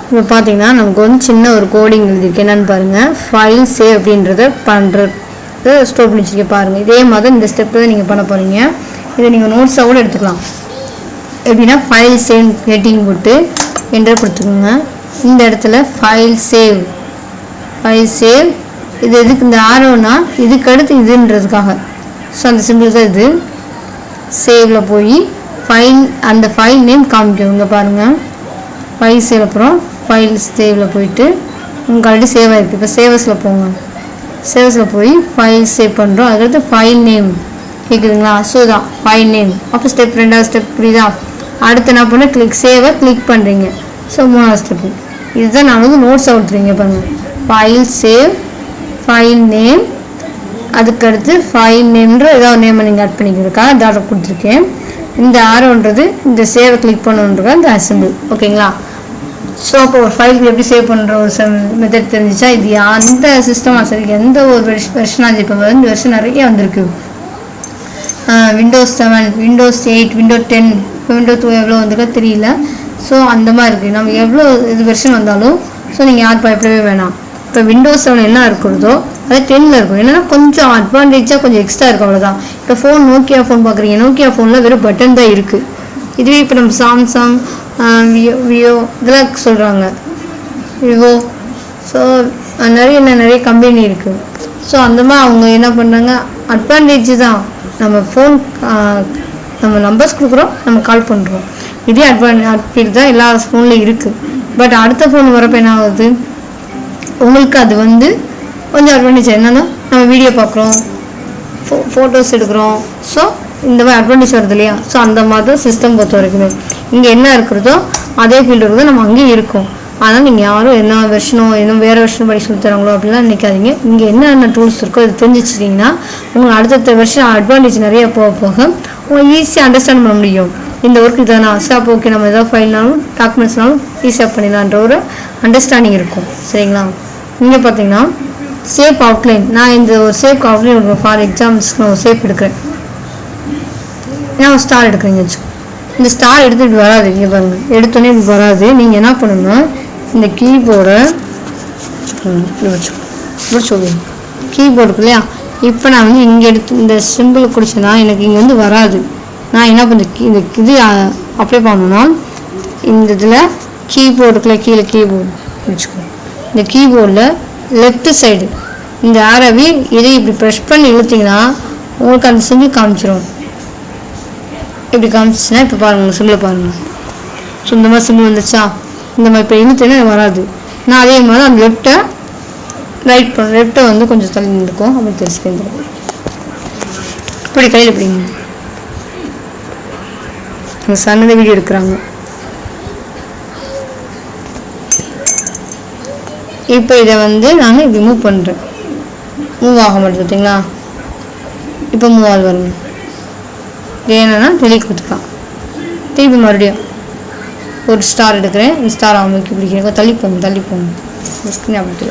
இப்போ பார்த்தீங்கன்னா நமக்கு வந்து சின்ன ஒரு கோடிங் எழுதிருக்கு. என்னென்னு பாருங்கள், ஃபைல் சேவ் அப்படின்றத பண்ணுறது ஸ்டோர் பண்ணி வச்சுருக்க பாருங்கள். இதே மாதிரி இந்த ஸ்டெப்பு தான் நீங்கள் பண்ண போகிறீங்க. இதை நீங்கள் நோட்ஸாக கூட எடுத்துக்கலாம். எப்படின்னா ஃபைல் சேவ் ஹெட்டிங் போட்டு என்டர் கொடுத்துக்கோங்க. இந்த இடத்துல ஃபைல் சேவ் இது எதுக்கு இந்த ஆரோனா இதுக்கு அடுத்து இதுன்றதுக்காக. ஸோ அந்த சிம்பிள் தான் இது. சேவில் போய் அந்த ஃபைல் நேம் காமிக்கணுங்க பாருங்கள். ஃபைல் சேவ் அப்புறம் ஃபைல் சேவில் போயிட்டு உங்களுக்கு ஆல்ரெடி சேவ் ஆகிருக்கு. இப்போ சேவஸில் போங்க. சேவஸில் போய் ஃபைல் சேவ் பண்ணுறோம். அதுக்கடுத்து ஃபைல் நேம் கேட்குதுங்களா? ஸோ தான் ஃபைல் நேம். அப்போ ஸ்டெப் 2வது ஸ்டெப் புரியுதா? அடுத்து என்ன பண்ண கிளிக் பண்ணுறீங்க. ஸோ 3வது ஸ்டெப்பு இதுதான் நான் வந்து நோட்ஸ் கொடுத்துருங்க பாருங்கள். ஃபைல் சேவ் ஃபைல் நேம், அதுக்கடுத்து ஃபைல் நேம்ன்ற ஏதாவது நேமை நீங்கள் ஆட் பண்ணிக்கிறதுக்காக டாட்டா கொடுத்துருக்கேன். இந்த ஆரோன்றது இந்த சேவை கிளிக் பண்ணுன்றதுக்காக இந்த அசம்பிள். ஓகேங்களா? ஸோ அப்போ ஒரு ஃபைலுக்கு எப்படி சேவ் பண்ணுற ஒரு மெத்தட் தெரிஞ்சிச்சா? இது அந்த சிஸ்டமாக சரி எந்த ஒரு வெர்ஷனாக இப்போ வந்து வெர்ஷன் நிறைய வந்திருக்கு. விண்டோஸ் 7, விண்டோஸ் 8, விண்டோஸ் 10, இப்போ விண்டோஸ் 2 எவ்வளோ வந்திருக்கா தெரியல. ஸோ அந்த மாதிரி இருக்குது. நம்ம எவ்வளோ இது வெர்ஷன் வந்தாலும் ஸோ நீங்கள் யார் பயப்படவே வேணாம். இப்போ விண்டோஸ் 7 என்ன இருக்கிறதோ அது 10ல் இருக்கும். என்னென்னா கொஞ்சம் அட்வான்டேஜாக கொஞ்சம் எக்ஸ்ட்ரா இருக்கும், அவ்வளோதான். இப்போ ஃபோன் நோக்கியா ஃபோன் பார்க்குறீங்க. நோக்கியா ஃபோனில் வெறும் பட்டன் தான் இருக்குது. இதுவே இப்போ நம்ம சாம்சங், விவோ இதெல்லாம் சொல்கிறாங்க, விவோ. ஸோ நிறைய கம்பெனி இருக்குது. ஸோ அந்த மாதிரி அவங்க என்ன பண்ணுறாங்க, அட்வான்டேஜ் தான். நம்ம ஃபோன் நம்ம நம்பர்ஸ் கொடுக்குறோம், நம்ம கால் பண்ணுறோம். இதே அட்வான்டேஜ் தான் எல்லா ஃபோன்லேயும் இருக்குது. பட் அடுத்த ஃபோன் வரப்போ என்ன ஆகுது, உங்களுக்கு அது வந்து கொஞ்சம் அட்வான்டேஜ் என்னென்னா நம்ம வீடியோ பார்க்குறோம், ஃபோட்டோஸ் எடுக்கிறோம். ஸோ இந்த மாதிரி அட்வான்டேஜ் வருது இல்லையா? ஸோ அந்த மாதிரி தான் சிஸ்டம் பொறுத்த வரைக்குமே இங்கே என்ன இருக்கிறதோ அதே ஃபீல்டு இருக்கிறதோ நம்ம அங்கேயும் இருக்கும். ஆனால் நீங்கள் யாரும் என்ன வெர்ஷனோ இன்னும் வேறு வெர்ஷன் படி சொல்லி தராங்களோ அப்படிலாம் நினைக்காதீங்க. இங்கே என்னென்ன டூல்ஸ் இருக்கோ இது தெரிஞ்சிச்சிட்டிங்கன்னா உங்களுக்கு அடுத்தடுத்த வெர்ஷன் அட்வான்டேஜ் நிறைய போக உங்களுக்கு ஈஸியாக அண்டர்ஸ்டாண்ட் பண்ண முடியும். இந்த ஒர்க் இதானா, ஸோ அப்போ ஓகே நம்ம எதாவது ஃபைல்னாலும் டாக்குமெண்ட்ஸ்னாலும் ஈஸியாக பண்ணிடலான்ற ஒரு அண்டர்ஸ்டாண்டிங் இருக்கும். சரிங்களா? இங்கே பார்த்தீங்கன்னா சேவ் அவுட்லைன். நான் இந்த ஒரு சேவ் அவுட்லைன் எடுக்கிறேன். ஃபார் எக்ஸாம்பிள்ஸ்க்கு நான் ஒரு சேவ் எடுக்கிறேன். நான் ஒரு ஸ்டார் எடுக்கிறேங்க வச்சுக்கோ. இந்த ஸ்டார் எடுத்து இப்படி வராது. இங்கே பாருங்கள், எடுத்தோன்னே இப்படி வராது. நீங்கள் என்ன பண்ணணும்னா இந்த கீபோர்டை இப்படி வச்சுக்கோ. இப்படி சொல்லுங்க, கீபோர்டு இருக்கு இல்லையா? இப்போ நான் வந்து இங்கே எடுத்து இந்த சிம்பிள் குடிச்சேன்னா எனக்கு இங்கே வந்து வராது. நான் என்ன பண்ண இந்த இது அப்ளை பண்ணணும்னா இந்த இதில் கீபோர்டுக்குள்ளே கீழே கீபோர்டு வச்சுக்கோ. இந்த கீபோர்டில் லெஃப்ட் சைடு இந்த ஆரவி இதை இப்படி ப்ரெஷ் பண்ணி இழுத்திங்கன்னா உங்களுக்கு அந்த சிம்பிள் காமிச்சிடும். இப்படி காமிச்சிச்சுன்னா இப்போ பாருங்கள் சிம்பிளை பாருங்கள். ஸோ இந்த மாதிரி சிம்பிள் வந்துச்சா? இந்த மாதிரி இப்போ இழுத்தினா வராது. நான் அதே மாதிரி அந்த லெஃப்ட்டை வந்து கொஞ்சம் தள்ளி நின்றுக்கும். அப்படி தெரிஞ்சுக்க இப்படி கையில் எப்படிங்க எங்கள் சன்னதை வீடியோ எடுக்கிறாங்க. இப்போ இதை வந்து நான் இப்படி மூவ் பண்ணுறேன். மூவ் ஆக மாட்டேது பார்த்தீங்களா? இப்போ மூவ் ஆள் வருங்க. இது என்னென்னா வெளியே கொடுத்துக்கலாம். திருப்பி மறுபடியும் ஒரு ஸ்டார் எடுக்கிறேன். இந்த ஸ்டார் அவங்களுக்கு பிடிக்கிறேன். தள்ளி போங்க ஸ்க்ரீன் அப்படி